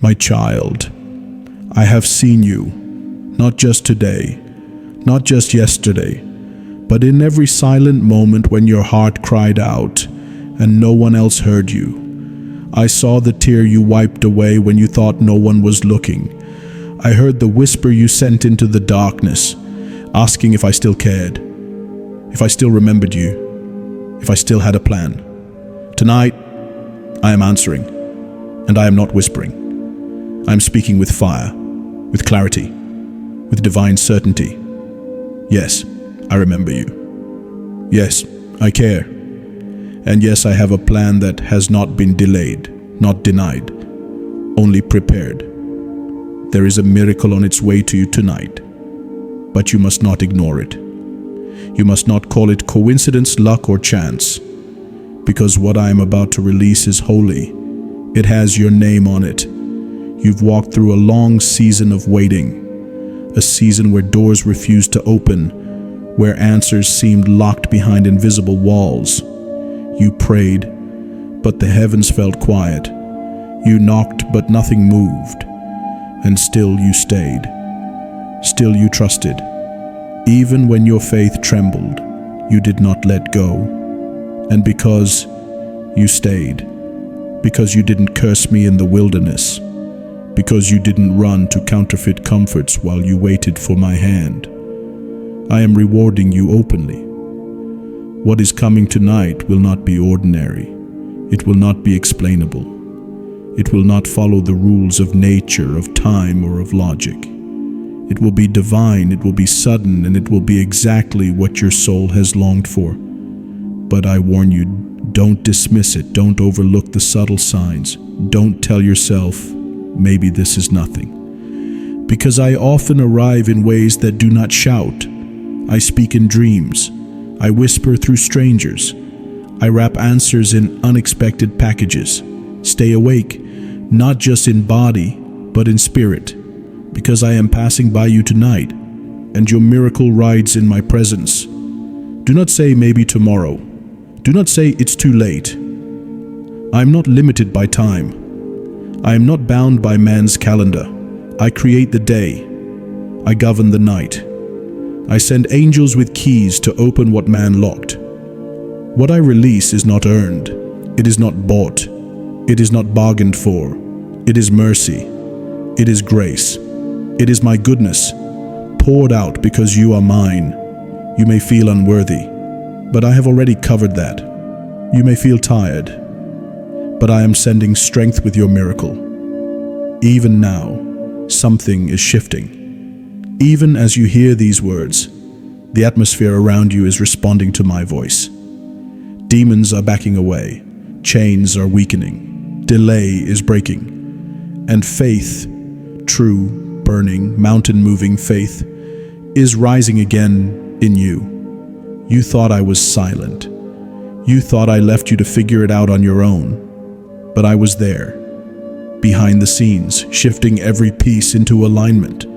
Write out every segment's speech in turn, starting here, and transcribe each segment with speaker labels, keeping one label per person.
Speaker 1: My child, I have seen you, not just today, not just yesterday, but in every silent moment when your heart cried out and no one else heard you. I saw the tear you wiped away when you thought no one was looking. I heard the whisper you sent into the darkness, asking if I still cared, if I still remembered you, if I still had a plan. Tonight, I am answering, and I am not whispering. I am speaking with fire, with clarity, with divine certainty. Yes, I remember you. Yes, I care. And yes, I have a plan that has not been delayed, not denied, only prepared. There is a miracle on its way to you tonight, but you must not ignore it. You must not call it coincidence, luck, or chance, because what I am about to release is holy. It has your name on it. You've walked through a long season of waiting, a season where doors refused to open, where answers seemed locked behind invisible walls. You prayed, but the heavens felt quiet. You knocked, but nothing moved. And still you stayed. Still you trusted. Even when your faith trembled, you did not let go. And because you stayed, because you didn't curse me in the wilderness, because you didn't run to counterfeit comforts while you waited for my hand, I am rewarding you openly. What is coming tonight will not be ordinary. It will not be explainable. It will not follow the rules of nature, of time, or of logic. It will be divine, it will be sudden, and it will be exactly what your soul has longed for. But I warn you, don't dismiss it. Don't overlook the subtle signs. Don't tell yourself, maybe this is nothing. Because I often arrive in ways that do not shout. I speak in dreams. I whisper through strangers. I wrap answers in unexpected packages. Stay awake, not just in body, but in spirit, because I am passing by you tonight, and your miracle rides in my presence. Do not say maybe tomorrow. Do not say it's too late. I am not limited by time. I am not bound by man's calendar. I create the day. I govern the night. I send angels with keys to open what man locked. What I release is not earned. It is not bought. It is not bargained for. It is mercy. It is grace. It is my goodness, poured out because you are mine. You may feel unworthy, but I have already covered that. You may feel tired, but I am sending strength with your miracle. Even now, something is shifting. Even as you hear these words, the atmosphere around you is responding to my voice. Demons are backing away. Chains are weakening. Delay is breaking. And faith, true, burning, mountain-moving faith, is rising again in you. You thought I was silent. You thought I left you to figure it out on your own. But I was there, behind the scenes, shifting every piece into alignment.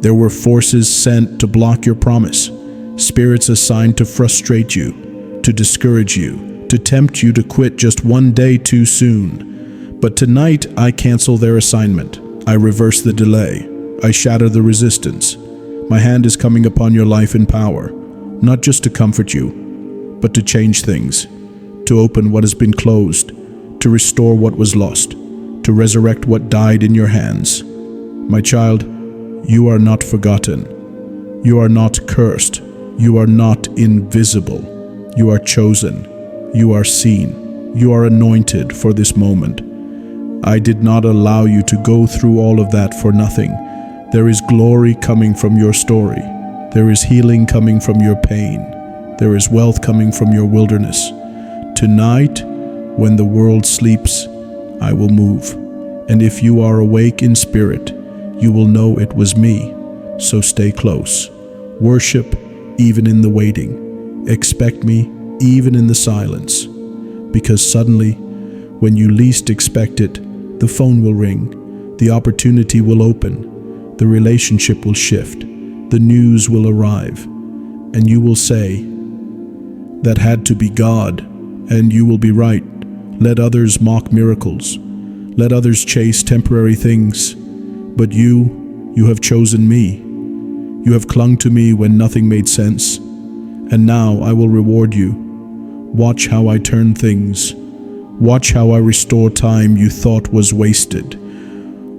Speaker 1: There were forces sent to block your promise, spirits assigned to frustrate you, to discourage you, to tempt you to quit just one day too soon. But tonight, I cancel their assignment. I reverse the delay. I shatter the resistance. My hand is coming upon your life in power, not just to comfort you, but to change things, to open what has been closed, to restore what was lost, to resurrect what died in your hands. My child, you are not forgotten. You are not cursed. You are not invisible. You are chosen. You are seen. You are anointed for this moment. I did not allow you to go through all of that for nothing. There is glory coming from your story. There is healing coming from your pain. There is wealth coming from your wilderness. Tonight, when the world sleeps, I will move. And if you are awake in spirit, you will know it was me. So stay close. Worship even in the waiting. Expect me even in the silence. Because suddenly, when you least expect it, the phone will ring, the opportunity will open, the relationship will shift, the news will arrive, and you will say, "That had to be God," and you will be right. Let others mock miracles. Let others chase temporary things, but you have chosen me. You have clung to me when nothing made sense, and now I will reward you. Watch how I turn things. Watch how I restore time you thought was wasted.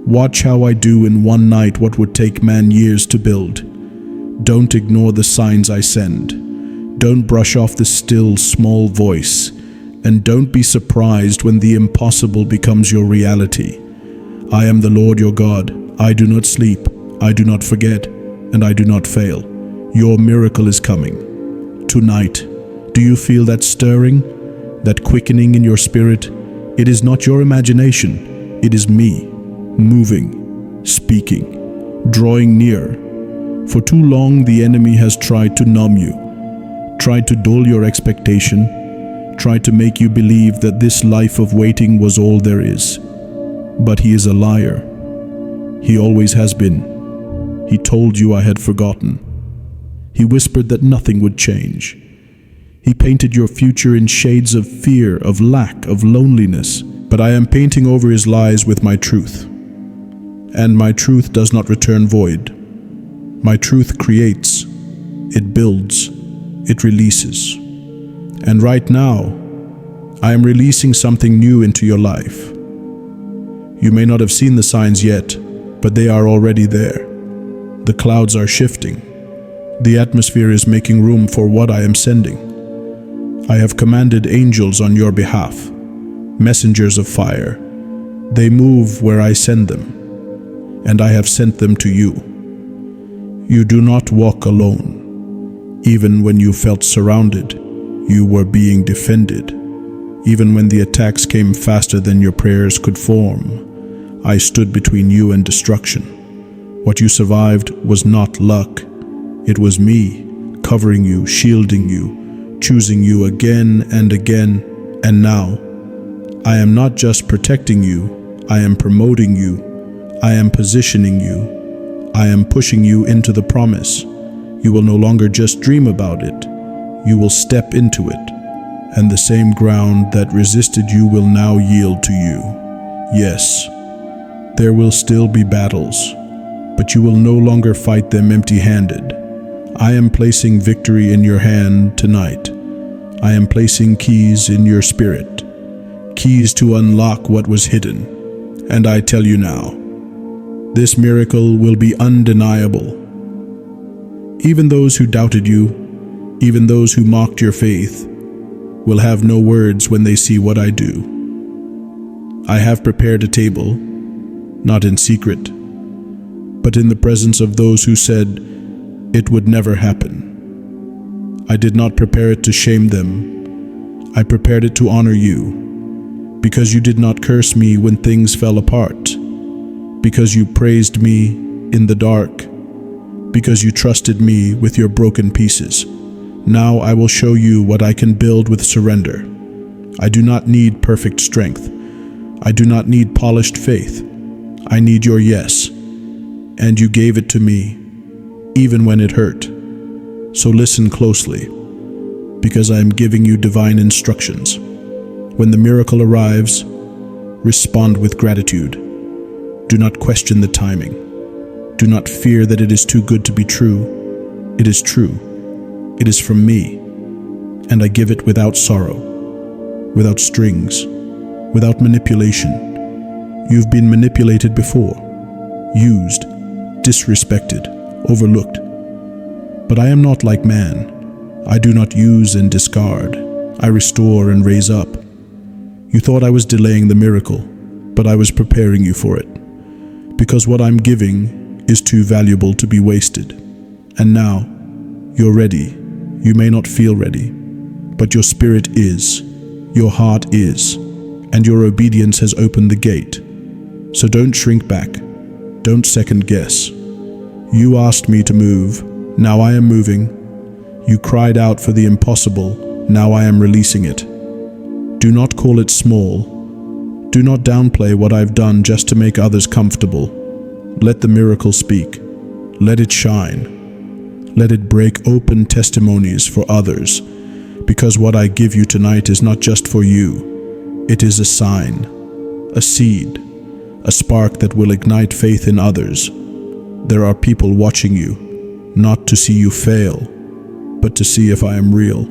Speaker 1: Watch how I do in one night what would take man years to build. Don't ignore the signs I send. Don't brush off the still, small voice. And don't be surprised when the impossible becomes your reality. I am the Lord your God. I do not sleep. I do not forget. And I do not fail. Your miracle is coming. Tonight, do you feel that stirring? That quickening in your spirit? It is not your imagination. It is me, moving, speaking, drawing near. For too long, the enemy has tried to numb you, tried to dull your expectation, tried to make you believe that this life of waiting was all there is. But he is a liar. He always has been. He told you I had forgotten. He whispered that nothing would change. He painted your future in shades of fear, of lack, of loneliness. But I am painting over his lies with my truth. And my truth does not return void. My truth creates, it builds, it releases. And right now, I am releasing something new into your life. You may not have seen the signs yet, but they are already there. The clouds are shifting. The atmosphere is making room for what I am sending. I have commanded angels on your behalf, messengers of fire. They move where I send them, and I have sent them to you. You do not walk alone. Even when you felt surrounded, you were being defended. Even when the attacks came faster than your prayers could form, I stood between you and destruction. What you survived was not luck. It was me, covering you, shielding you, choosing you again and again. And now, I am not just protecting you, I am promoting you, I am positioning you. I am pushing you into the promise. You will no longer just dream about it. You will step into it, and the same ground that resisted you will now yield to you. Yes, there will still be battles, but you will no longer fight them empty-handed. I am placing victory in your hand tonight. I am placing keys in your spirit, keys to unlock what was hidden. And I tell you now, this miracle will be undeniable. Even those who doubted you, even those who mocked your faith, will have no words when they see what I do. I have prepared a table, not in secret, but in the presence of those who said it would never happen. I did not prepare it to shame them. I prepared it to honor you, because you did not curse me when things fell apart. Because you praised me in the dark, because you trusted me with your broken pieces. Now I will show you what I can build with surrender. I do not need perfect strength. I do not need polished faith. I need your yes. And you gave it to me, even when it hurt. So listen closely, because I am giving you divine instructions. When the miracle arrives, respond with gratitude. Do not question the timing. Do not fear that it is too good to be true. It is true. It is from me, and I give it without sorrow, without strings, without manipulation. You've been manipulated before, used, disrespected, overlooked. But I am not like man. I do not use and discard. I restore and raise up. You thought I was delaying the miracle, but I was preparing you for it. Because what I'm giving is too valuable to be wasted. And now, you're ready. You may not feel ready, but your spirit is, your heart is, and your obedience has opened the gate. So don't shrink back. Don't second guess. You asked me to move. Now I am moving. You cried out for the impossible. Now I am releasing it. Do not call it small. Do not downplay what I've done just to make others comfortable. Let the miracle speak. Let it shine. Let it break open testimonies for others, because what I give you tonight is not just for you. It is a sign, a seed, a spark that will ignite faith in others. There are people watching you, not to see you fail, but to see if I am real.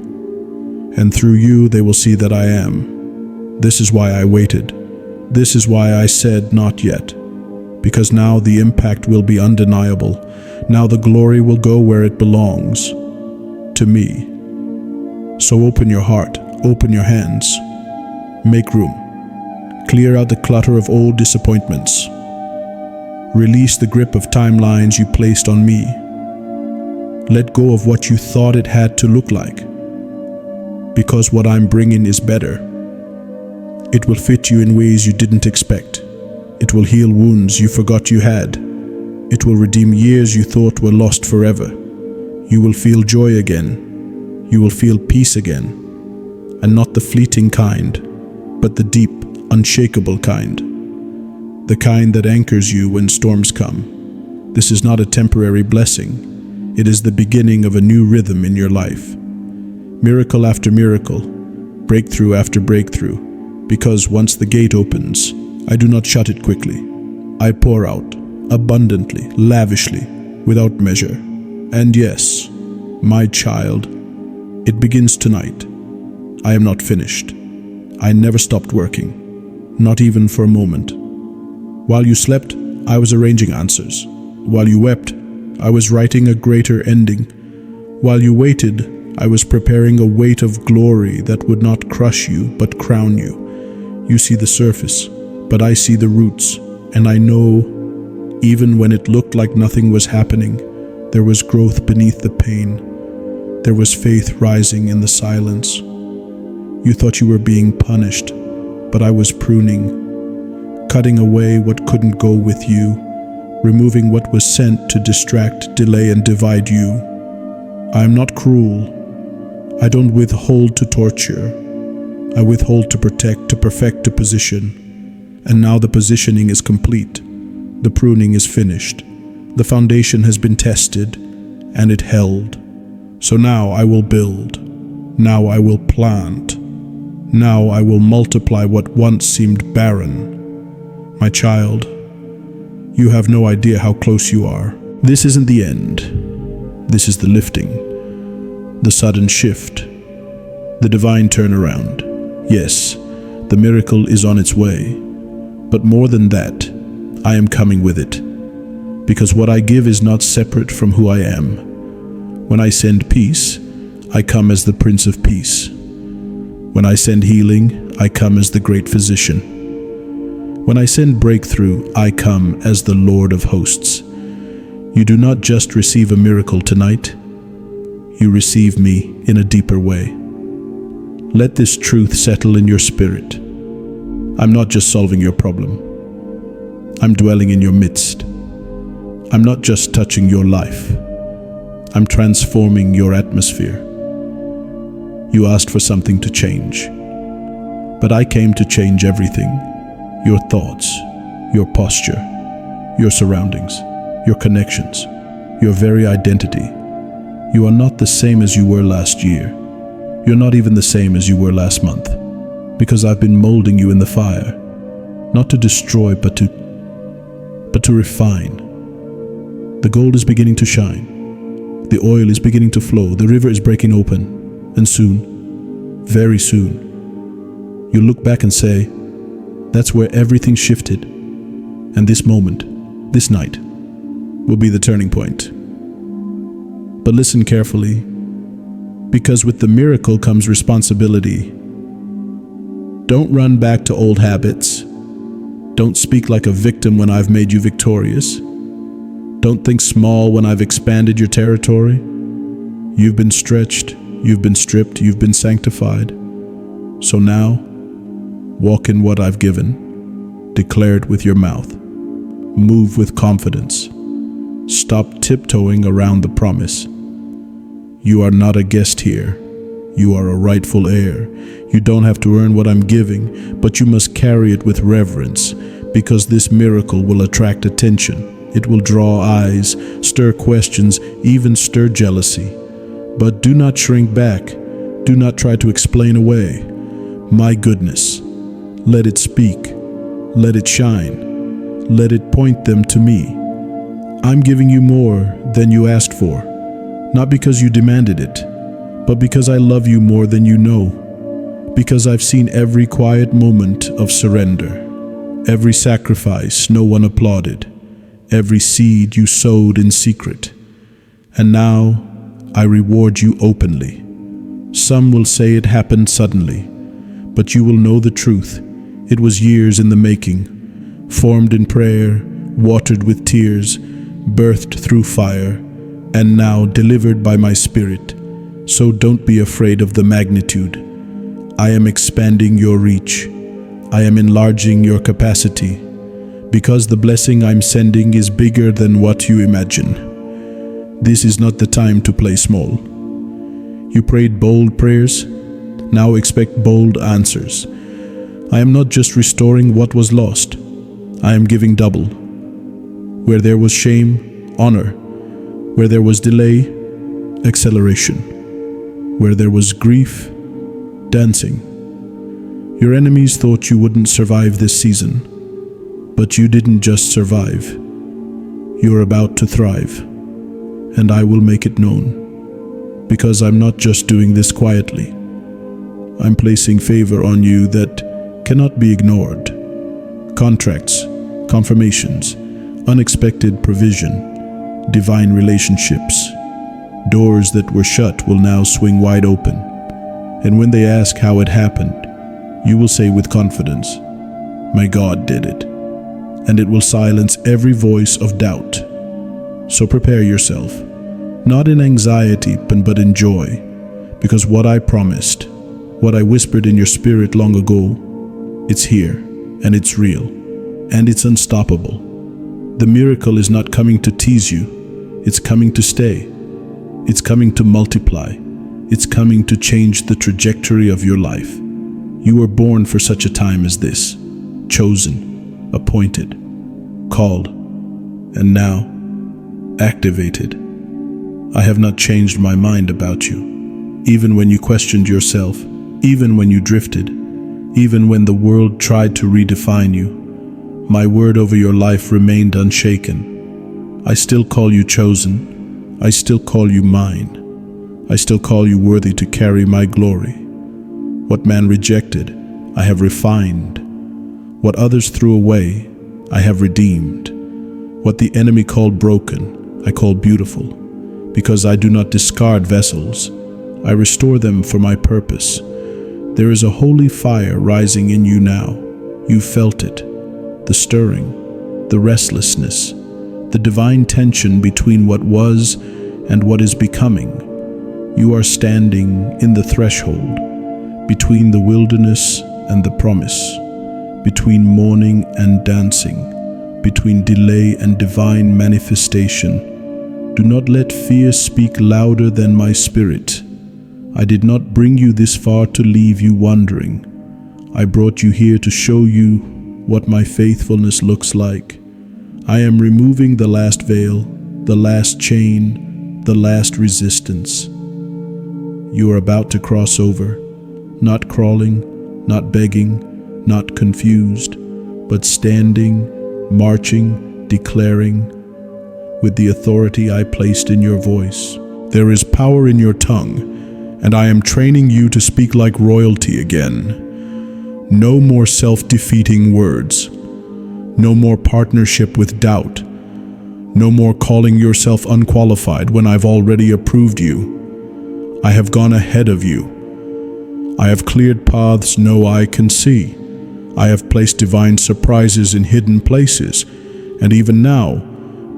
Speaker 1: And through you, they will see that I am. This is why I waited. This is why I said not yet. Because now the impact will be undeniable. Now the glory will go where it belongs, to me. So open your heart, open your hands. Make room. Clear out the clutter of old disappointments. Release the grip of timelines you placed on me. Let go of what you thought it had to look like. Because what I'm bringing is better. It will fit you in ways you didn't expect. It will heal wounds you forgot you had. It will redeem years you thought were lost forever. You will feel joy again. You will feel peace again. And not the fleeting kind, but the deep, unshakable kind. The kind that anchors you when storms come. This is not a temporary blessing. It is the beginning of a new rhythm in your life. Miracle after miracle, breakthrough after breakthrough. Because once the gate opens, I do not shut it quickly. I pour out, abundantly, lavishly, without measure. And yes, my child, it begins tonight. I am not finished. I never stopped working, not even for a moment. While you slept, I was arranging answers. While you wept, I was writing a greater ending. While you waited, I was preparing a weight of glory that would not crush you, but crown you. You see the surface, but I see the roots, and I know, even when it looked like nothing was happening, there was growth beneath the pain. There was faith rising in the silence. You thought you were being punished, but I was pruning, cutting away what couldn't go with you, removing what was sent to distract, delay, and divide you. I am not cruel. I don't withhold to torture. I withhold to protect, to perfect, to position. And now the positioning is complete. The pruning is finished. The foundation has been tested, and it held. So now I will build. Now I will plant. Now I will multiply what once seemed barren. My child, you have no idea how close you are. This isn't the end. This is the lifting, the sudden shift, the divine turnaround. Yes, the miracle is on its way. But more than that, I am coming with it. Because what I give is not separate from who I am. When I send peace, I come as the Prince of Peace. When I send healing, I come as the great physician. When I send breakthrough, I come as the Lord of hosts. You do not just receive a miracle tonight, you receive me in a deeper way. Let this truth settle in your spirit. I'm not just solving your problem. I'm dwelling in your midst. I'm not just touching your life. I'm transforming your atmosphere. You asked for something to change. But I came to change everything. Your thoughts, your posture, your surroundings, your connections, your very identity. You are not the same as you were last year. You're not even the same as you were last month. Because I've been molding you in the fire. Not to destroy, but to refine. The gold is beginning to shine. The oil is beginning to flow. The river is breaking open. And soon, very soon, you look back and say, that's where everything shifted. And this moment, this night, will be the turning point. But listen carefully, because with the miracle comes responsibility. Don't run back to old habits. Don't speak like a victim when I've made you victorious. Don't think small when I've expanded your territory. You've been stretched. You've been stripped, you've been sanctified. So now, walk in what I've given. Declare it with your mouth. Move with confidence. Stop tiptoeing around the promise. You are not a guest here. You are a rightful heir. You don't have to earn what I'm giving, but you must carry it with reverence, because this miracle will attract attention. It will draw eyes, stir questions, even stir jealousy. But do not shrink back. Do not try to explain away. My goodness, let it speak. Let it shine. let it point them to me. I'm giving you more than you asked for, not because you demanded it, but because I love you more than you know, because I've seen every quiet moment of surrender, every sacrifice no one applauded, every seed you sowed in secret. And now I reward you openly. Some will say it happened suddenly, but you will know the truth. It was years in the making, formed in prayer, watered with tears, birthed through fire, and now delivered by my Spirit. So don't be afraid of the magnitude. I am expanding your reach. I am enlarging your capacity, because the blessing I'm sending is bigger than what you imagine. This is not the time to play small. You prayed bold prayers. Now expect bold answers. I am not just restoring what was lost. I am giving double. Where there was shame, honor. Where there was delay, acceleration. Where there was grief, dancing. Your enemies thought you wouldn't survive this season, but you didn't just survive. You're about to thrive, and I will make it known, because I'm not just doing this quietly. I'm placing favor on you that cannot be ignored. Contracts, confirmations, unexpected provision, divine relationships. Doors that were shut will now swing wide open. And when they ask how it happened, you will say with confidence, "My God did it." And it will silence every voice of doubt. So prepare yourself, not in anxiety, but in joy, because what I promised, what I whispered in your spirit long ago, it's here, and it's real, and it's unstoppable. The miracle is not coming to tease you, it's coming to stay. It's coming to multiply. It's coming to change the trajectory of your life. You were born for such a time as this, chosen, appointed, called, and now activated. I have not changed my mind about you, even when you questioned yourself, even when you drifted, even when the world tried to redefine you. My word over your life remained unshaken. I still call you chosen. I still call you mine. I still call you worthy to carry my glory. What man rejected, I have refined. What others threw away, I have redeemed. What the enemy called broken, I call beautiful. Because I do not discard vessels, I restore them for my purpose. There is a holy fire rising in you now. You felt it, the stirring, the restlessness, the divine tension between what was and what is becoming. You are standing in the threshold, between the wilderness and the promise, between mourning and dancing, between delay and divine manifestation. Do not let fear speak louder than my Spirit. I did not bring you this far to leave you wondering. I brought you here to show you what my faithfulness looks like. I am removing the last veil, the last chain, the last resistance. You are about to cross over, not crawling, not begging, not confused, but standing, marching, declaring, with the authority I placed in your voice. There is power in your tongue, and I am training you to speak like royalty again. No more self-defeating words. No more partnership with doubt. No more calling yourself unqualified when I've already approved you. I have gone ahead of you. I have cleared paths no eye can see. I have placed divine surprises in hidden places, and even now,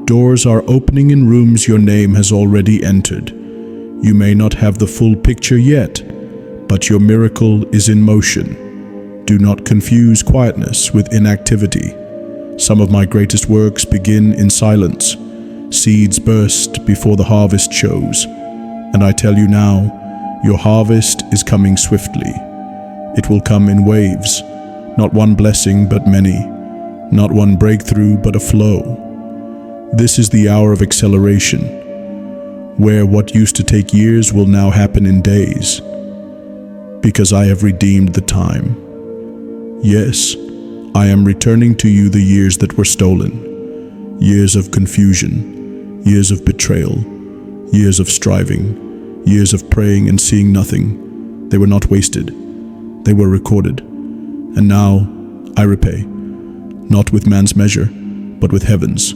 Speaker 1: doors are opening in rooms your name has already entered. You may not have the full picture yet, but your miracle is in motion. Do not confuse quietness with inactivity. Some of my greatest works begin in silence. Seeds burst before the harvest shows. And I tell you now, your harvest is coming swiftly. It will come in waves, not one blessing but many, not one breakthrough but a flow. This is the hour of acceleration, where what used to take years will now happen in days, because I have redeemed the time. Yes, I am returning to you the years that were stolen, years of confusion, years of betrayal, years of striving, years of praying and seeing nothing. They were not wasted. They were recorded. And now I repay, not with man's measure, but with heaven's.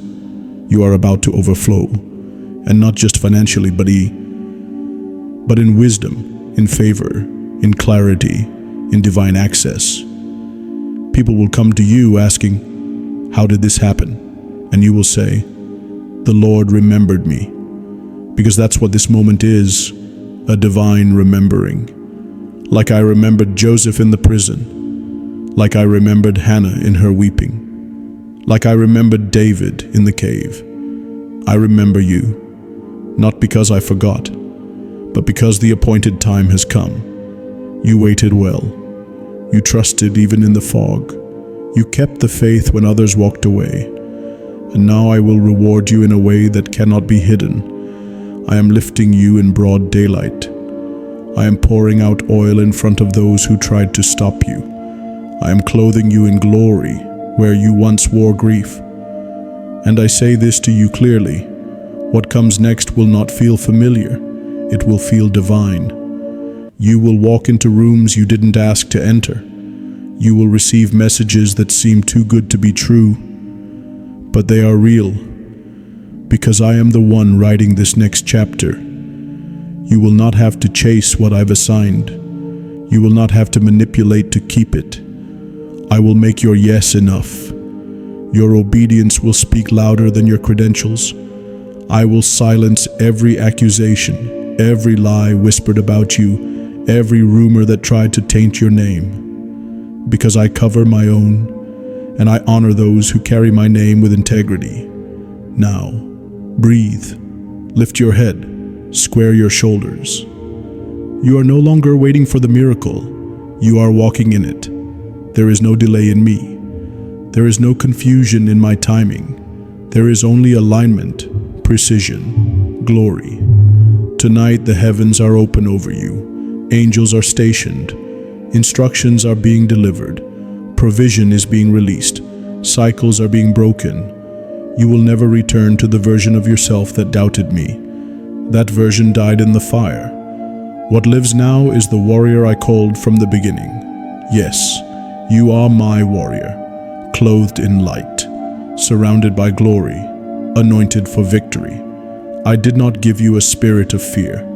Speaker 1: You are about to overflow, and not just financially, but in wisdom, in favor, in clarity, in divine access. People will come to you asking, how did this happen? And you will say, the Lord remembered me. Because that's what this moment is, a divine remembering. Like I remembered Joseph in the prison, like I remembered Hannah in her weeping, like I remembered David in the cave. I remember you, not because I forgot, but because the appointed time has come. You waited well. You trusted even in the fog. You kept the faith when others walked away. And now I will reward you in a way that cannot be hidden. I am lifting you in broad daylight. I am pouring out oil in front of those who tried to stop you. I am clothing you in glory where you once wore grief. And I say this to you clearly, what comes next will not feel familiar, it will feel divine. You will walk into rooms you didn't ask to enter. You will receive messages that seem too good to be true, but they are real, because I am the one writing this next chapter. You will not have to chase what I've assigned. You will not have to manipulate to keep it. I will make your yes enough. Your obedience will speak louder than your credentials. I will silence every accusation, every lie whispered about you, every rumor that tried to taint your name. Because I cover my own, and I honor those who carry my name with integrity. Now, breathe, lift your head, square your shoulders. You are no longer waiting for the miracle. You are walking in it. There is no delay in me. There is no confusion in my timing. There is only alignment, precision, glory. Tonight the heavens are open over you. Angels are stationed. Instructions are being delivered. Provision is being released. Cycles are being broken. You will never return to the version of yourself that doubted me. That version died in the fire. What lives now is the warrior I called from the beginning. Yes, you are my warrior, clothed in light, surrounded by glory, anointed for victory. I did not give you a spirit of fear.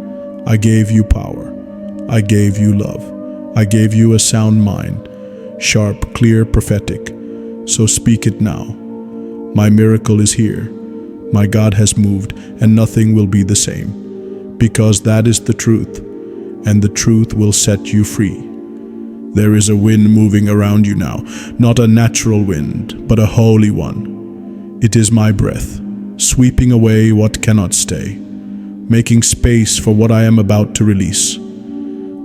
Speaker 1: I gave you power. I gave you love. I gave you a sound mind, sharp, clear, prophetic. So speak it now. My miracle is here. My God has moved, and nothing will be the same. Because that is the truth, and the truth will set you free. There is a wind moving around you now, not a natural wind, but a holy one. It is my breath, sweeping away what cannot stay, making space for what I am about to release.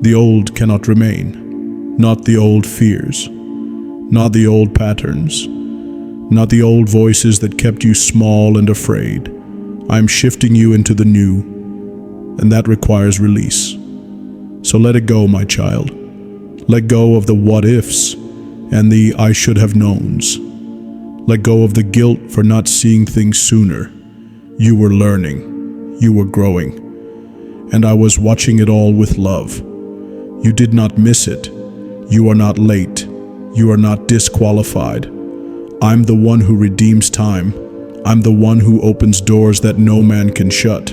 Speaker 1: The old cannot remain, not the old fears, not the old patterns, not the old voices that kept you small and afraid. I am shifting you into the new, and that requires release. So let it go, my child. Let go of the what-ifs and the I should have knowns. Let go of the guilt for not seeing things sooner. You were learning. You were growing. And I was watching it all with love. You did not miss it. You are not late. You are not disqualified. I'm the one who redeems time. I'm the one who opens doors that no man can shut.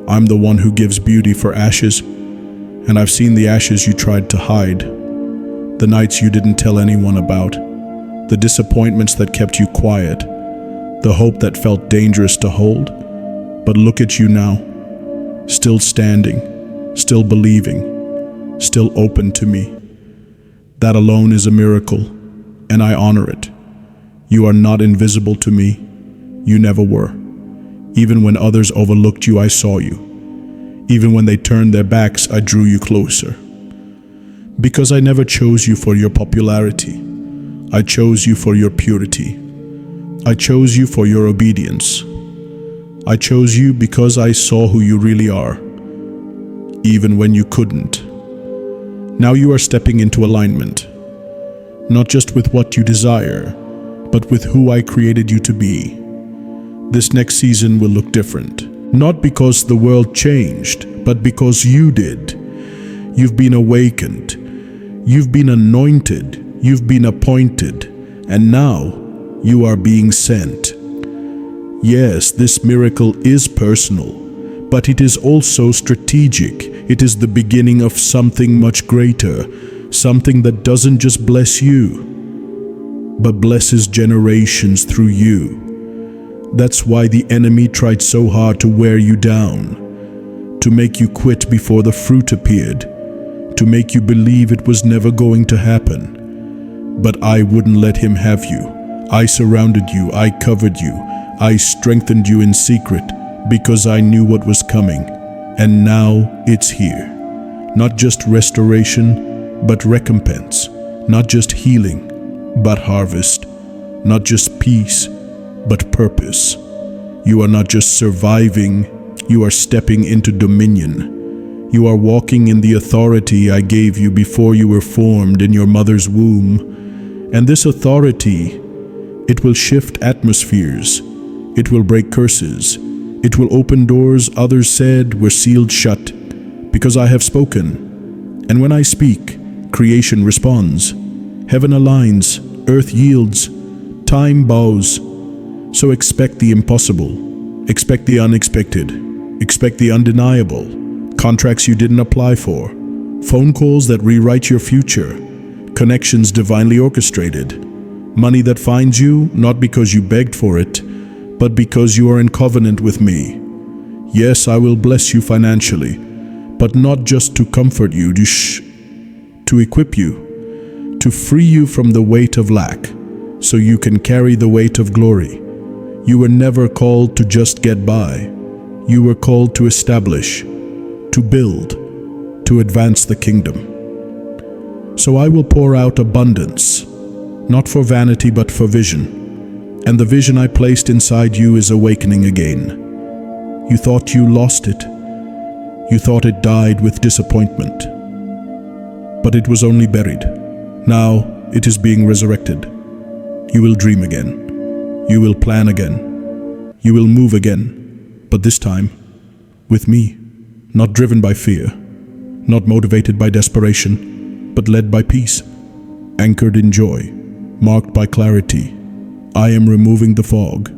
Speaker 1: I'm the one who gives beauty for ashes. And I've seen the ashes you tried to hide, the nights you didn't tell anyone about, the disappointments that kept you quiet, the hope that felt dangerous to hold. But look at you now, still standing, still believing, still open to me. That alone is a miracle, and I honor it. You are not invisible to me. You never were. Even when others overlooked you, I saw you. Even when they turned their backs, I drew you closer. Because I never chose you for your popularity. I chose you for your purity. I chose you for your obedience. I chose you because I saw who you really are, even when you couldn't. Now you are stepping into alignment. not just with what you desire, but with who I created you to be. This next season will look different, not because the world changed, but because you did. You've been awakened, you've been anointed, you've been appointed, and now you are being sent. Yes, this miracle is personal, but it is also strategic. It is the beginning of something much greater, something that doesn't just bless you, but blesses generations through you. That's why the enemy tried so hard to wear you down, to make you quit before the fruit appeared, to make you believe it was never going to happen. But I wouldn't let him have you. I surrounded you, I covered you, I strengthened you in secret because I knew what was coming. And now it's here. Not just restoration, but recompense. Not just healing, but harvest. Not just peace, but purpose. You are not just surviving, you are stepping into dominion. You are walking in the authority I gave you before you were formed in your mother's womb. And this authority, it will shift atmospheres. It will break curses. It will open doors others said were sealed shut, because I have spoken. And when I speak, creation responds. Heaven aligns, earth yields, time bows. So expect the impossible, expect the unexpected, expect the undeniable, contracts you didn't apply for, phone calls that rewrite your future, connections divinely orchestrated, money that finds you not because you begged for it, but because you are in covenant with me. Yes, I will bless you financially, but not just to comfort you, to equip you, to free you from the weight of lack, so you can carry the weight of glory. You were never called to just get by. You were called to establish, to build, to advance the kingdom. So I will pour out abundance, not for vanity but for vision. And the vision I placed inside you is awakening again. You thought you lost it. You thought it died with disappointment. But it was only buried. Now it is being resurrected. You will dream again. You will plan again. You will move again. But this time, with me, not driven by fear, not motivated by desperation, but led by peace, anchored in joy, marked by clarity. I am removing the fog,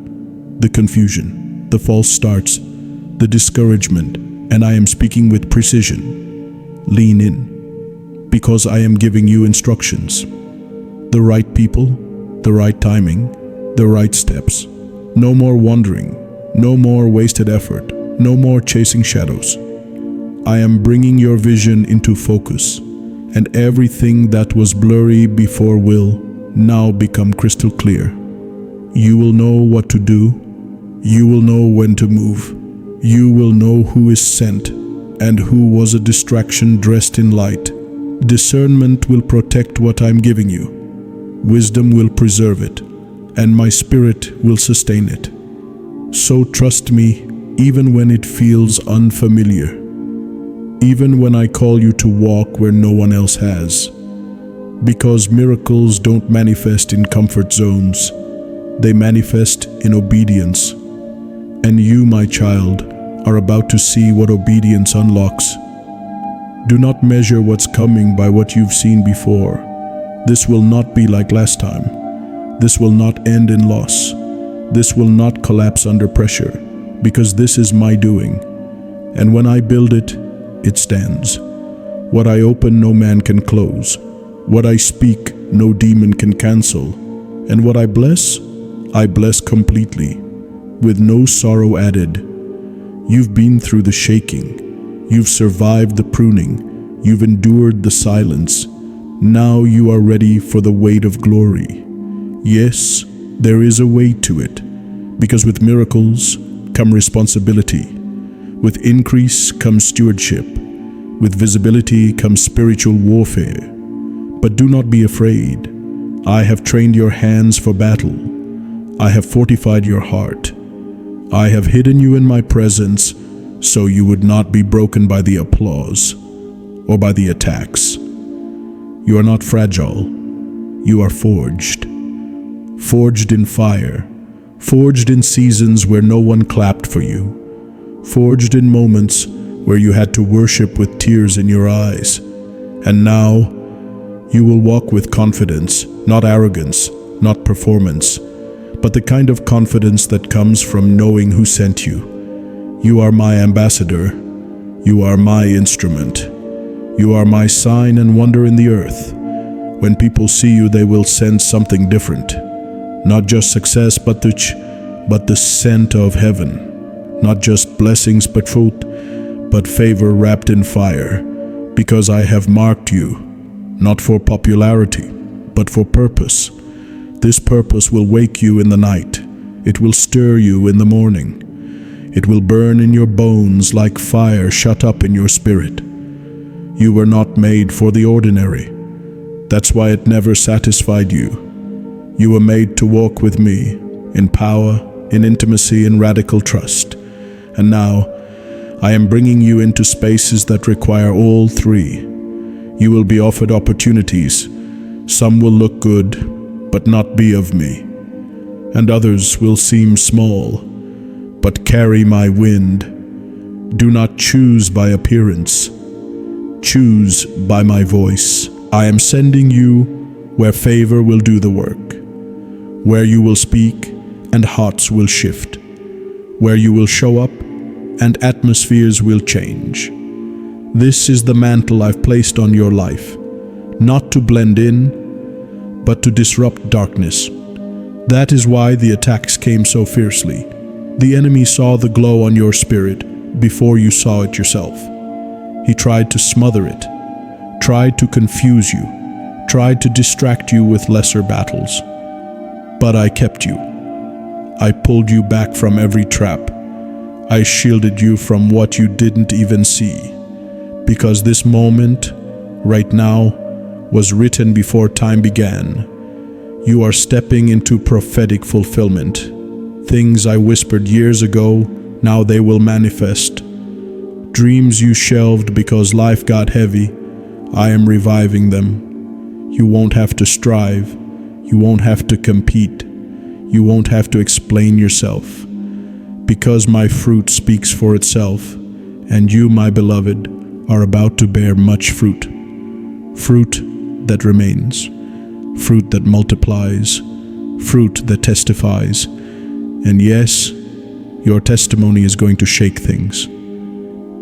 Speaker 1: the confusion, the false starts, the discouragement, and I am speaking with precision. Lean in, because I am giving you instructions. The right people, the right timing, the right steps. No more wandering, no more wasted effort, no more chasing shadows. I am bringing your vision into focus, and everything that was blurry before will now become crystal clear. You will know what to do. You will know when to move. You will know who is sent and who was a distraction dressed in light. Discernment will protect what I'm giving you. Wisdom will preserve it, and my spirit will sustain it. So trust me, even when it feels unfamiliar. Even when I call you to walk where no one else has. Because miracles don't manifest in comfort zones. They manifest in obedience. And you, my child, are about to see what obedience unlocks. Do not measure what's coming by what you've seen before. This will not be like last time. This will not end in loss. This will not collapse under pressure, because this is my doing. And when I build it, it stands. What I open, no man can close. What I speak, no demon can cancel. And what I bless completely, with no sorrow added. You've been through the shaking. You've survived the pruning. You've endured the silence. Now you are ready for the weight of glory. Yes, there is a weight to it, because with miracles come responsibility. With increase comes stewardship. With visibility comes spiritual warfare. But do not be afraid. I have trained your hands for battle. I have fortified your heart. I have hidden you in my presence so you would not be broken by the applause or by the attacks. You are not fragile. You are forged. Forged in fire. Forged in seasons where no one clapped for you. Forged in moments where you had to worship with tears in your eyes. And now, you will walk with confidence, not arrogance, not performance, but the kind of confidence that comes from knowing who sent you. You are my ambassador. You are my instrument. You are my sign and wonder in the earth. When people see you, they will sense something different. Not just success, but the scent of heaven. Not just blessings, but fruit, but favor wrapped in fire. Because I have marked you, not for popularity, but for purpose. This purpose will wake you in the night. It will stir you in the morning. It will burn in your bones like fire shut up in your spirit. You were not made for the ordinary. That's why it never satisfied you. You were made to walk with me in power, in intimacy, in radical trust. And now, I am bringing you into spaces that require all three. You will be offered opportunities. Some will look good, but not be of me. And others will seem small, but carry my wind. Do not choose by appearance. Choose by my voice. I am sending you where favor will do the work, where you will speak and hearts will shift, where you will show up and atmospheres will change. This is the mantle I've placed on your life, not to blend in, but to disrupt darkness. That is why the attacks came so fiercely. The enemy saw the glow on your spirit before you saw it yourself. He tried to smother it, tried to confuse you, tried to distract you with lesser battles. But I kept you. I pulled you back from every trap. I shielded you from what you didn't even see. Because this moment, right now, was written before time began. You are stepping into prophetic fulfillment. Things I whispered years ago, now they will manifest. Dreams you shelved because life got heavy, I am reviving them. You won't have to strive. You won't have to compete. You won't have to explain yourself. Because my fruit speaks for itself, and you, my beloved, are about to bear much fruit. Fruit that remains. Fruit that multiplies. Fruit that testifies. And yes, your testimony is going to shake things.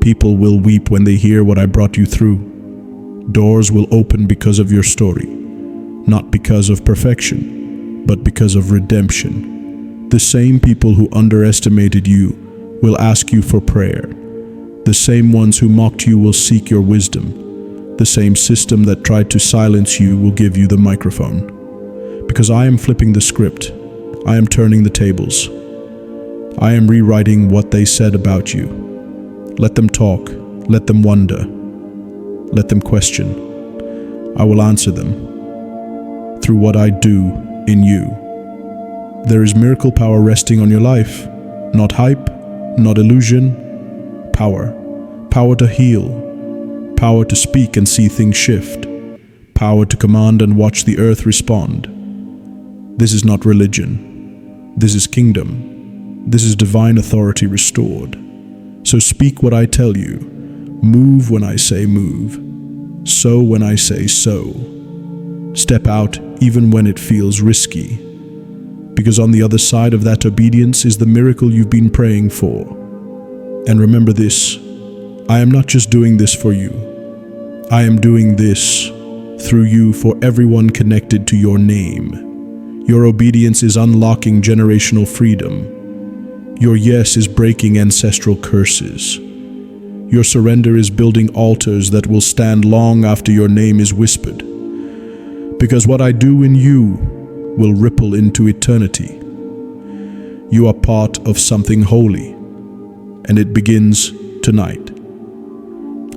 Speaker 1: People will weep when they hear what I brought you through. Doors will open because of your story. Not because of perfection, but because of redemption. The same people who underestimated you will ask you for prayer. The same ones who mocked you will seek your wisdom. The same system that tried to silence you will give you the microphone. Because I am flipping the script. I am turning the tables. I am rewriting what they said about you. Let them talk. Let them wonder. Let them question. I will answer them through what I do in you. There is miracle power resting on your life. Not hype, not illusion. Power. Power to heal. Power to speak and see things shift. Power to command and watch the earth respond. This is not religion. This is kingdom. This is divine authority restored. So speak what I tell you. Move when I say move. Sow when I say sow. Step out even when it feels risky. Because on the other side of that obedience is the miracle you've been praying for. And remember this, I am not just doing this for you. I am doing this through you for everyone connected to your name. Your obedience is unlocking generational freedom. Your yes is breaking ancestral curses. Your surrender is building altars that will stand long after your name is whispered. Because what I do in you will ripple into eternity. You are part of something holy, and it begins tonight.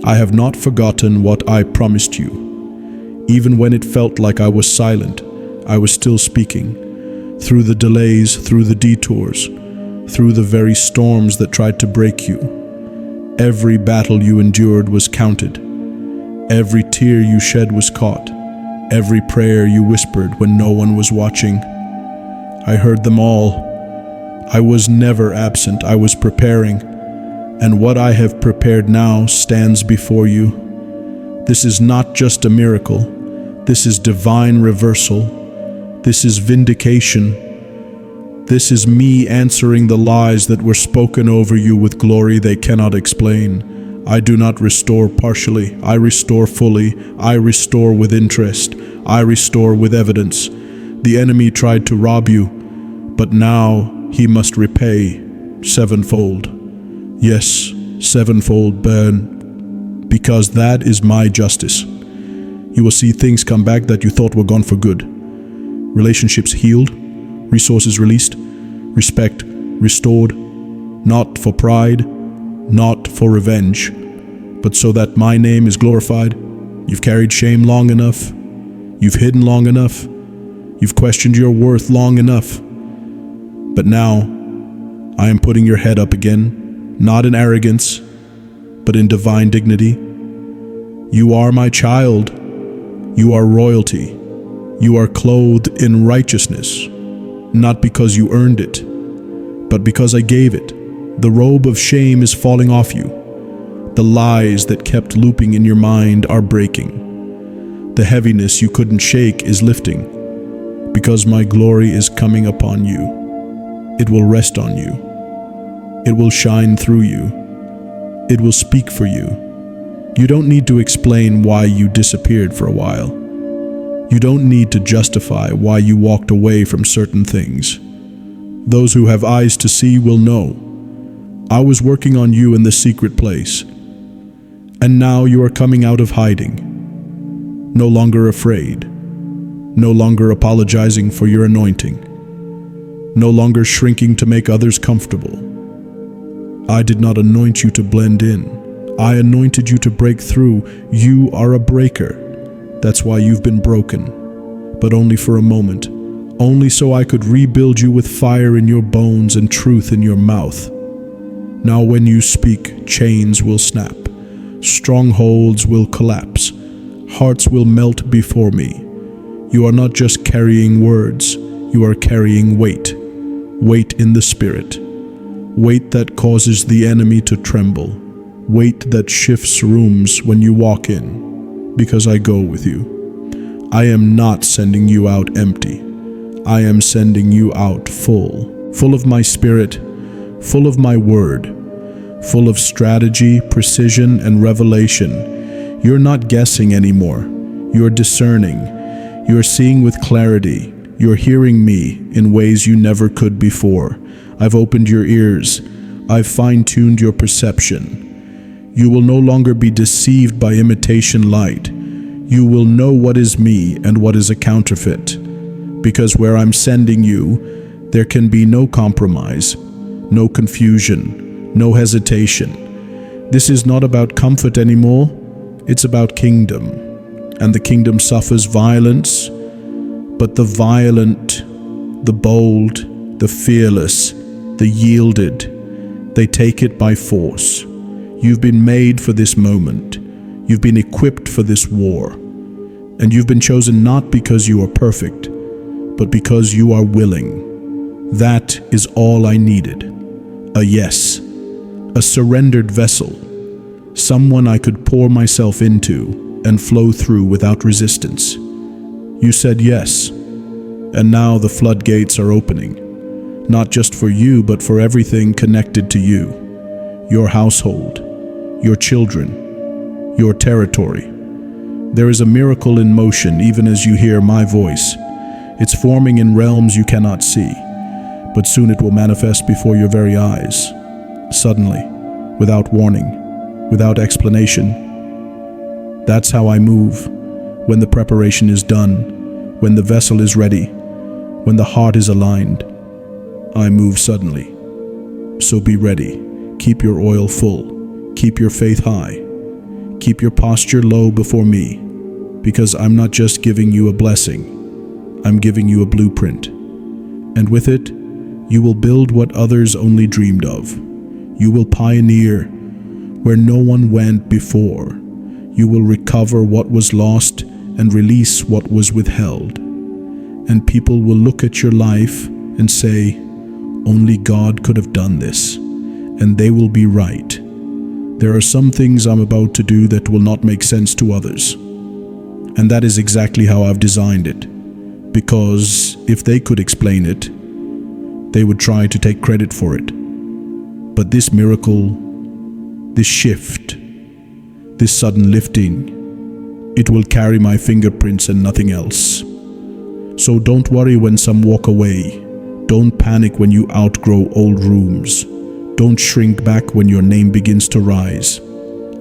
Speaker 1: I have not forgotten what I promised you. Even when it felt like I was silent, I was still speaking. Through the delays, through the detours, through the very storms that tried to break you. Every battle you endured was counted. Every tear you shed was caught. every prayer you whispered when no one was watching. I heard them all. I was never absent, I was preparing, and what I have prepared now stands before you. This is not just a miracle, this is divine reversal. This is vindication. This is me answering the lies that were spoken over you with glory they cannot explain. I do not restore partially, I restore fully, I restore with interest, I restore with evidence. The enemy tried to rob you, but now he must repay sevenfold. Yes, sevenfold burn, because that is my justice. You will see things come back that you thought were gone for good. Relationships healed, resources released, respect restored, not for pride, not for revenge, but so that my name is glorified. You've carried shame long enough. You've hidden long enough. You've questioned your worth long enough. But now, I am putting your head up again, not in arrogance, but in divine dignity. You are my child. You are royalty. You are clothed in righteousness, not because you earned it, but because I gave it. The robe of shame is falling off you. The lies that kept looping in your mind are breaking. The heaviness you couldn't shake is lifting, because my glory is coming upon you. It will rest on you. It will shine through you. It will speak for you. You don't need to explain why you disappeared for a while. You don't need to justify why you walked away from certain things. Those who have eyes to see will know. I was working on you in the secret place, and now you are coming out of hiding. No longer afraid. No longer apologizing for your anointing. No longer shrinking to make others comfortable. I did not anoint you to blend in. I anointed you to break through. You are a breaker. That's why you've been broken, but only for a moment, only so I could rebuild you with fire in your bones and truth in your mouth. Now when you speak, chains will snap, strongholds will collapse, hearts will melt before me. You are not just carrying words, you are carrying weight, weight in the spirit, weight that causes the enemy to tremble, weight that shifts rooms when you walk in. Because I go with you. I am not sending you out empty. I am sending you out full, full of my spirit, full of my word, full of strategy, precision, and revelation. You're not guessing anymore. You're discerning. You're seeing with clarity. You're hearing me in ways you never could before. I've opened your ears. I've fine-tuned your perception. You will no longer be deceived by imitation light. You will know what is me and what is a counterfeit. Because where I'm sending you, there can be no compromise, no confusion, no hesitation. This is not about comfort anymore. It's about kingdom. And the kingdom suffers violence, but the violent, the bold, the fearless, the yielded, they take it by force. You've been made for this moment. You've been equipped for this war. And you've been chosen not because you are perfect, but because you are willing. That is all I needed. A yes. A surrendered vessel. Someone I could pour myself into and flow through without resistance. You said yes. And now the floodgates are opening. Not just for you, but for everything connected to you. Your household. Your children, your territory. There is a miracle in motion even as you hear my voice. It's forming in realms you cannot see, but soon it will manifest before your very eyes. Suddenly, without warning, without explanation. That's how I move, when the preparation is done, when the vessel is ready, when the heart is aligned. I move suddenly. So be ready. Keep your oil full. Keep your faith high. Keep your posture low before me, because I'm not just giving you a blessing, I'm giving you a blueprint. And with it, you will build what others only dreamed of. You will pioneer where no one went before. You will recover what was lost and release what was withheld. And people will look at your life and say, only God could have done this, and they will be right. There are some things I'm about to do that will not make sense to others. And that is exactly how I've designed it. Because if they could explain it, they would try to take credit for it. But this miracle, this shift, this sudden lifting, it will carry my fingerprints and nothing else. So don't worry when some walk away. Don't panic when you outgrow old rooms. Don't shrink back when your name begins to rise.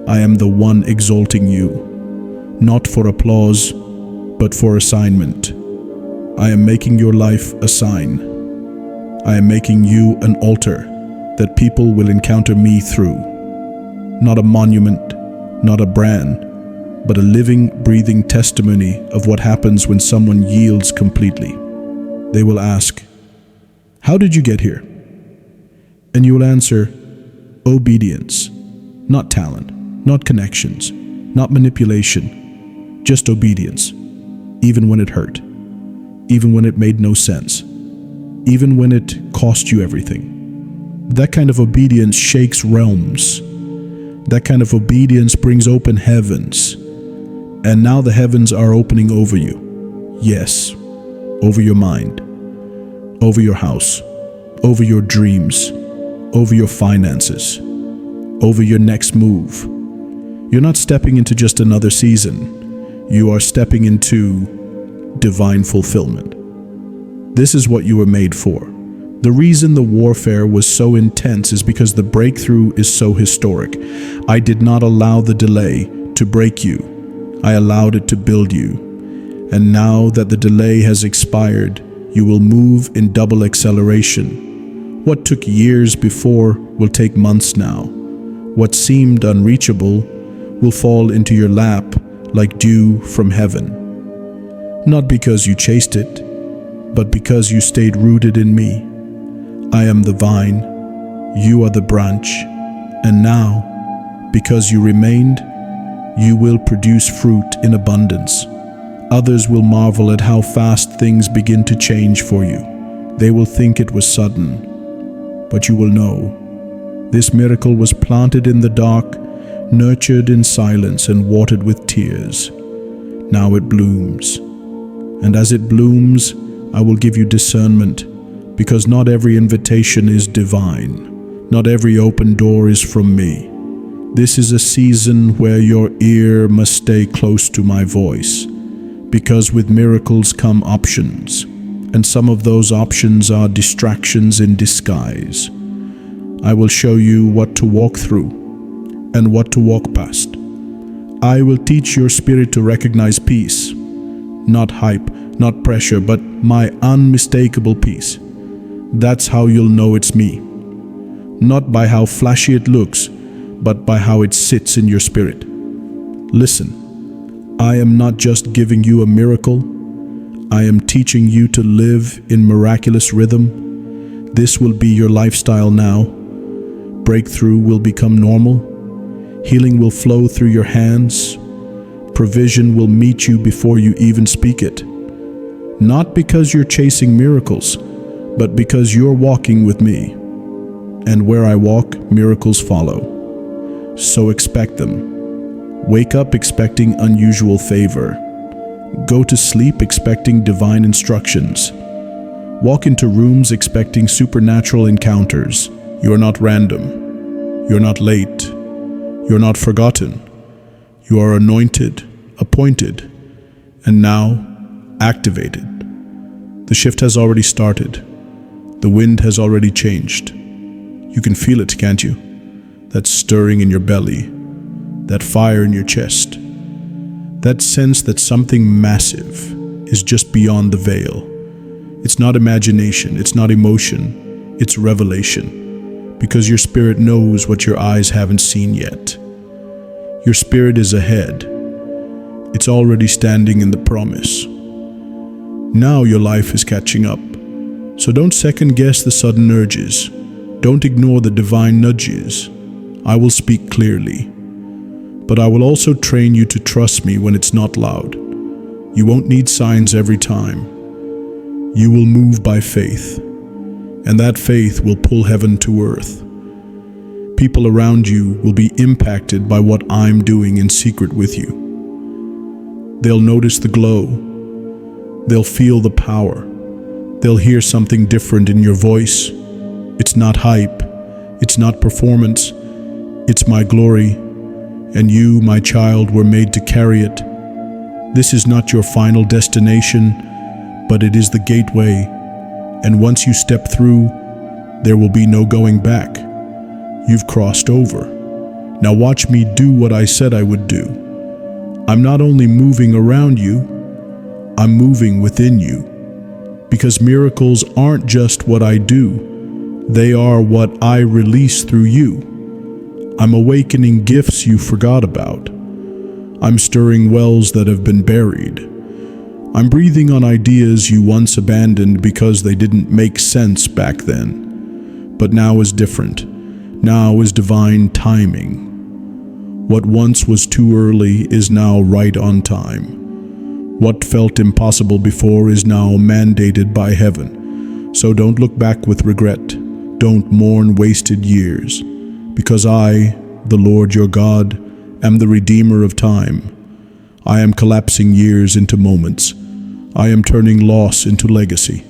Speaker 1: I am the one exalting you, not for applause, but for assignment. I am making your life a sign. I am making you an altar that people will encounter me through. Not a monument, not a brand, but a living, breathing testimony of what happens when someone yields completely. They will ask, how did you get here? And you will answer, obedience, not talent, not connections, not manipulation, just obedience, even when it hurt, even when it made no sense, even when it cost you everything. That kind of obedience shakes realms. That kind of obedience brings open heavens. And now the heavens are opening over you. Yes, over your mind, over your house, over your dreams, over your finances, over your next move. You're not stepping into just another season. You are stepping into divine fulfillment. This is what you were made for. The reason the warfare was so intense is because the breakthrough is so historic. I did not allow the delay to break you. I allowed it to build you. And now that the delay has expired, you will move in double acceleration. What took years before will take months now. What seemed unreachable will fall into your lap like dew from heaven. Not because you chased it, but because you stayed rooted in me. I am the vine, you are the branch, and now, because you remained, you will produce fruit in abundance. Others will marvel at how fast things begin to change for you. They will think it was sudden, but you will know. This miracle was planted in the dark, nurtured in silence, and watered with tears. Now it blooms. And as it blooms, I will give you discernment, because not every invitation is divine. Not every open door is from me. This is a season where your ear must stay close to my voice, because with miracles come options, and some of those options are distractions in disguise. I will show you what to walk through and what to walk past. I will teach your spirit to recognize peace, not hype, not pressure, but my unmistakable peace. That's how you'll know it's me. Not by how flashy it looks, but by how it sits in your spirit. Listen. I am not just giving you a miracle. I am teaching you to live in miraculous rhythm. This will be your lifestyle now. Breakthrough will become normal. Healing will flow through your hands. Provision will meet you before you even speak it. Not because you're chasing miracles, but because you're walking with me. And where I walk, miracles follow. So expect them. Wake up expecting unusual favor. Go to sleep expecting divine instructions. Walk into rooms expecting supernatural encounters. You are not random. You're not late. You're not forgotten. You are anointed, appointed, and now activated. The shift has already started. The wind has already changed. You can feel it, can't you? That stirring in your belly. That fire in your chest, that sense that something massive is just beyond the veil. It's not imagination, it's not emotion, it's revelation, because your spirit knows what your eyes haven't seen yet. Your spirit is ahead. It's already standing in the promise. Now your life is catching up, so don't second guess the sudden urges. Don't ignore the divine nudges. I will speak clearly. But I will also train you to trust me when it's not loud. You won't need signs every time. You will move by faith, and that faith will pull heaven to earth. People around you will be impacted by what I'm doing in secret with you. They'll notice the glow. They'll feel the power. They'll hear something different in your voice. It's not hype. It's not performance. It's my glory. And you, my child, were made to carry it. This is not your final destination, but it is the gateway. And once you step through, there will be no going back. You've crossed over. Now watch me do what I said I would do. I'm not only moving around you, I'm moving within you. Because miracles aren't just what I do, they are what I release through you. I'm awakening gifts you forgot about. I'm stirring wells that have been buried. I'm breathing on ideas you once abandoned because they didn't make sense back then. But now is different. Now is divine timing. What once was too early is now right on time. What felt impossible before is now mandated by heaven. So don't look back with regret. Don't mourn wasted years. Because I, the Lord your God, am the Redeemer of time. I am collapsing years into moments. I am turning loss into legacy.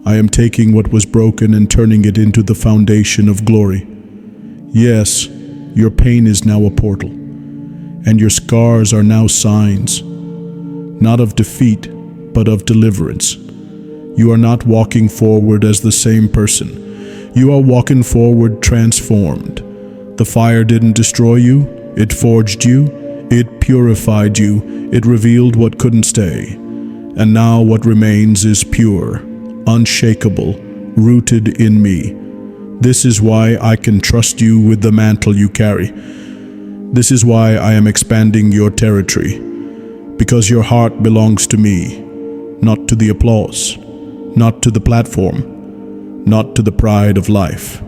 Speaker 1: I am taking what was broken and turning it into the foundation of glory. Yes, your pain is now a portal, and your scars are now signs, not of defeat, but of deliverance. You are not walking forward as the same person. You are walking forward transformed. The fire didn't destroy you, it forged you, it purified you, it revealed what couldn't stay. And now what remains is pure, unshakable, rooted in me. This is why I can trust you with the mantle you carry. This is why I am expanding your territory. Because your heart belongs to me, not to the applause, not to the platform, not to the pride of life.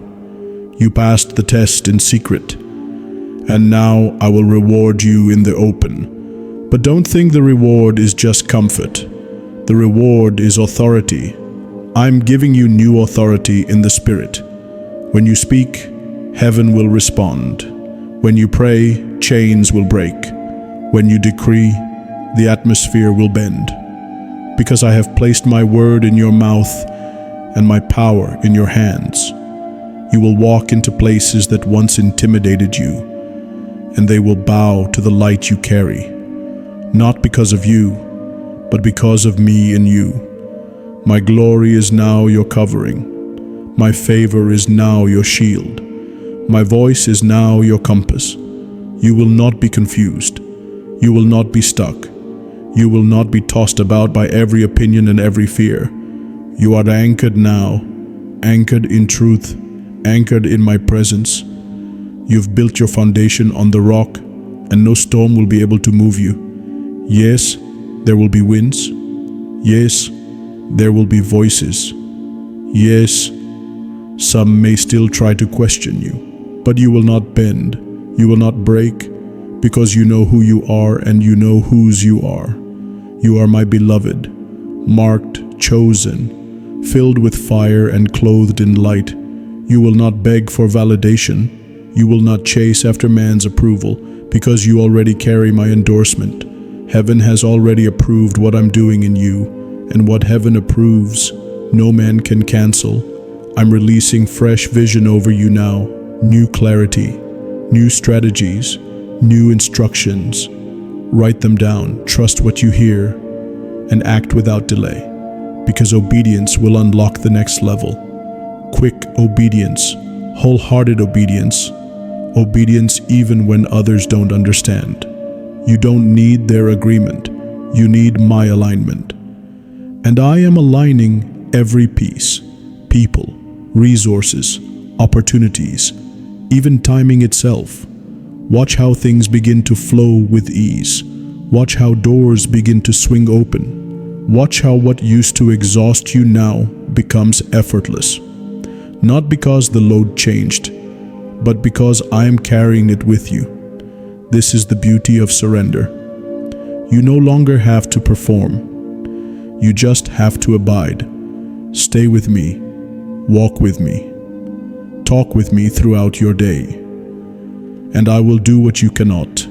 Speaker 1: You passed the test in secret, and now I will reward you in the open. But don't think the reward is just comfort. The reward is authority. I'm giving you new authority in the Spirit. When you speak, heaven will respond. When you pray, chains will break. When you decree, the atmosphere will bend. Because I have placed my word in your mouth and my power in your hands. You will walk into places that once intimidated you, and they will bow to the light you carry. Not because of you, but because of me in you. My glory is now your covering. My favor is now your shield. My voice is now your compass. You will not be confused. You will not be stuck. You will not be tossed about by every opinion and every fear. You are anchored now, anchored in truth, anchored in my presence. You've built your foundation on the rock, and no storm will be able to move you. Yes, there will be winds. Yes, there will be voices. Yes, some may still try to question you, but you will not bend, you will not break, because you know who you are and you know whose you are. You are my beloved, marked, chosen, filled with fire and clothed in light. You will not beg for validation. You will not chase after man's approval, because you already carry my endorsement. Heaven has already approved what I'm doing in you, and what heaven approves, no man can cancel. I'm releasing fresh vision over you now, new clarity, new strategies, new instructions. Write them down, trust what you hear, and act without delay, because obedience will unlock the next level. Quick obedience, wholehearted obedience, obedience even when others don't understand. You don't need their agreement, you need my alignment. And I am aligning every piece, people, resources, opportunities, even timing itself. Watch how things begin to flow with ease. Watch how doors begin to swing open. Watch how what used to exhaust you now becomes effortless. Not because the load changed, but because I am carrying it with you. This is the beauty of surrender. You no longer have to perform. You just have to abide. Stay with me. Walk with me. Talk with me throughout your day. And I will do what you cannot.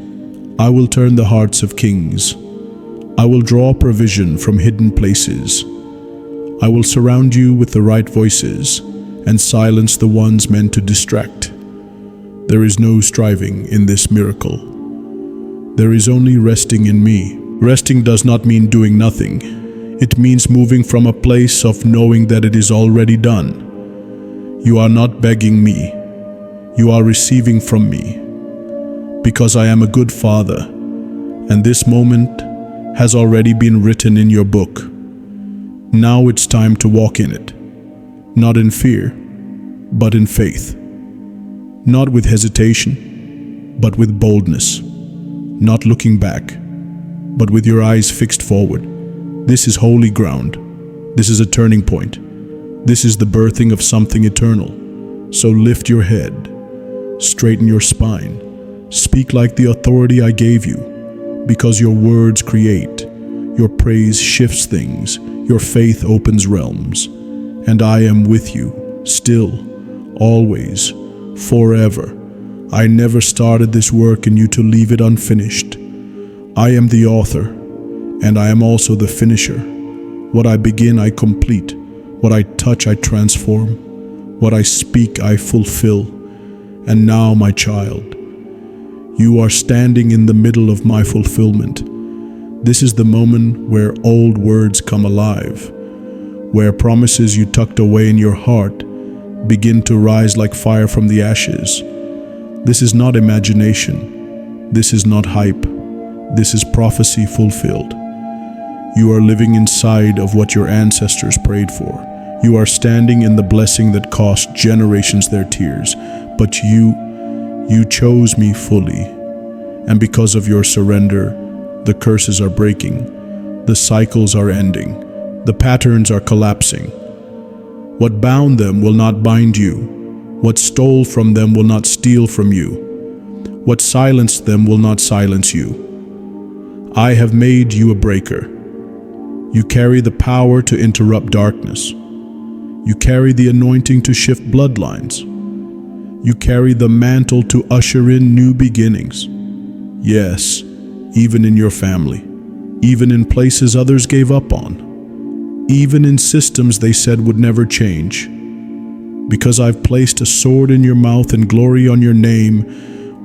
Speaker 1: I will turn the hearts of kings. I will draw provision from hidden places. I will surround you with the right voices and silence the ones meant to distract. There is no striving in this miracle. There is only resting in me. Resting does not mean doing nothing. It means moving from a place of knowing that it is already done. You are not begging me. You are receiving from me. Because I am a good father, and this moment has already been written in your book. Now it's time to walk in it. Not in fear, but in faith. Not with hesitation, but with boldness. Not looking back, but with your eyes fixed forward. This is holy ground. This is a turning point. This is the birthing of something eternal. So lift your head, straighten your spine, speak like the authority I gave you, because your words create, your praise shifts things, your faith opens realms, and I am with you, still, always, forever. I never started this work in you to leave it unfinished. I am the author, and I am also the finisher. What I begin, I complete. What I touch, I transform. What I speak, I fulfill. And now, my child, you are standing in the middle of my fulfillment. This is the moment where old words come alive, where promises you tucked away in your heart begin to rise like fire from the ashes. This is not imagination. This is not hype. This is prophecy fulfilled. You are living inside of what your ancestors prayed for. You are standing in the blessing that cost generations their tears. But you chose me fully. And because of your surrender, the curses are breaking. The cycles are ending. The patterns are collapsing. What bound them will not bind you. What stole from them will not steal from you. What silenced them will not silence you. I have made you a breaker. You carry the power to interrupt darkness. You carry the anointing to shift bloodlines. You carry the mantle to usher in new beginnings. Yes, even in your family, even in places others gave up on, even in systems they said would never change. Because I've placed a sword in your mouth and glory on your name.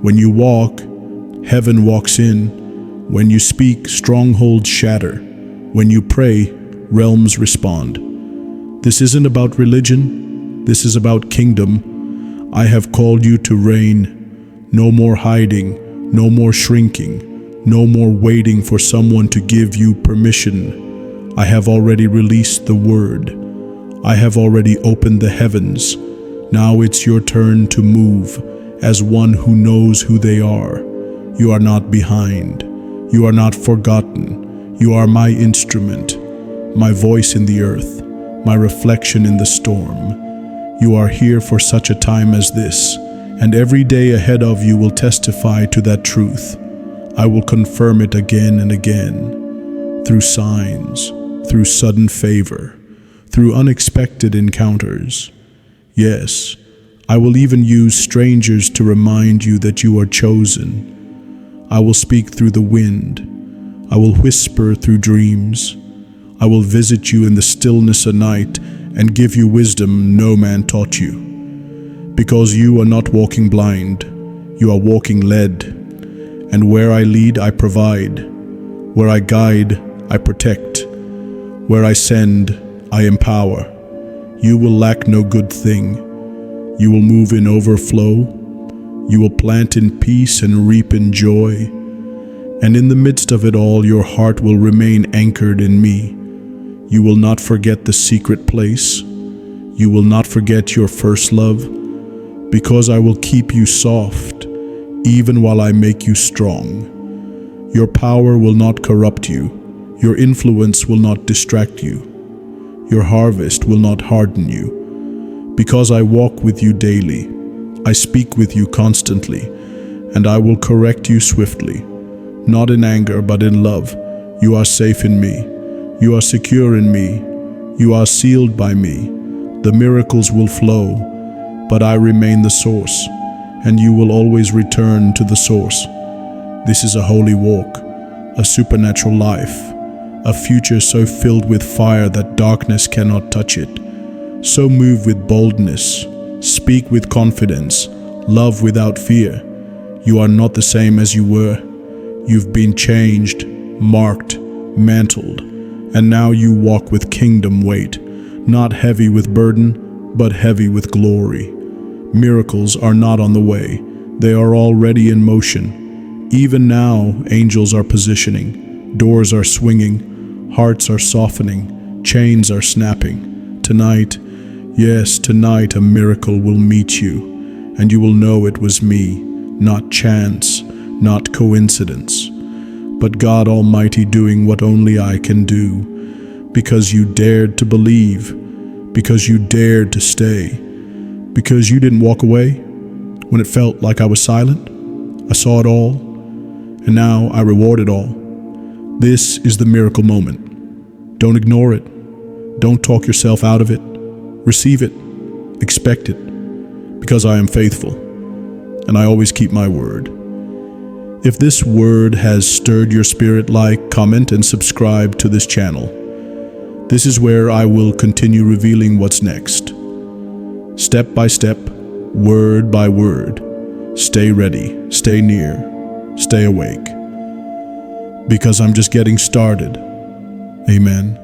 Speaker 1: When you walk, heaven walks in. When you speak, strongholds shatter. When you pray, realms respond. This isn't about religion. This is about kingdom. I have called you to reign. No more hiding, no more shrinking, no more waiting for someone to give you permission. I have already released the word. I have already opened the heavens. Now it's your turn to move as one who knows who they are. You are not behind. You are not forgotten. You are my instrument, my voice in the earth, my reflection in the storm. You are here for such a time as this, and every day ahead of you will testify to that truth. I will confirm it again and again, through signs, through sudden favor, through unexpected encounters. Yes, I will even use strangers to remind you that you are chosen. I will speak through the wind. I will whisper through dreams. I will visit you in the stillness of night and give you wisdom no man taught you. Because you are not walking blind, you are walking led. And where I lead, I provide. Where I guide, I protect. Where I send, I empower. You will lack no good thing. You will move in overflow. You will plant in peace and reap in joy. And in the midst of it all, your heart will remain anchored in me. You will not forget the secret place. You will not forget your first love, because I will keep you soft, even while I make you strong. Your power will not corrupt you. Your influence will not distract you. Your harvest will not harden you. Because I walk with you daily, I speak with you constantly, and I will correct you swiftly, not in anger but in love, You are safe in me. You are secure in me. You are sealed by me. The miracles will flow, but I remain the source, and you will always return to the source. This is a holy walk, a supernatural life, a future so filled with fire that darkness cannot touch it. So move with boldness, speak with confidence, love without fear. You are not the same as you were. You've been changed, marked, mantled, and now you walk with kingdom weight, not heavy with burden, but heavy with glory. Miracles are not on the way. They are already in motion. Even now, angels are positioning, doors are swinging, hearts are softening, chains are snapping. Tonight, yes, tonight a miracle will meet you, and you will know it was me, not chance, not coincidence, but God Almighty doing what only I can do, because you dared to believe, because you dared to stay, because you didn't walk away when it felt like I was silent. I saw it all, and now I reward it all. This is the miracle moment. Don't ignore it. Don't talk yourself out of it. Receive it. Expect it, because I am faithful, and I always keep my word. If this word has stirred your spirit, like, comment, and subscribe to this channel. This is where I will continue revealing what's next. Step by step, word by word. Stay ready, stay near, stay awake. Because I'm just getting started. Amen.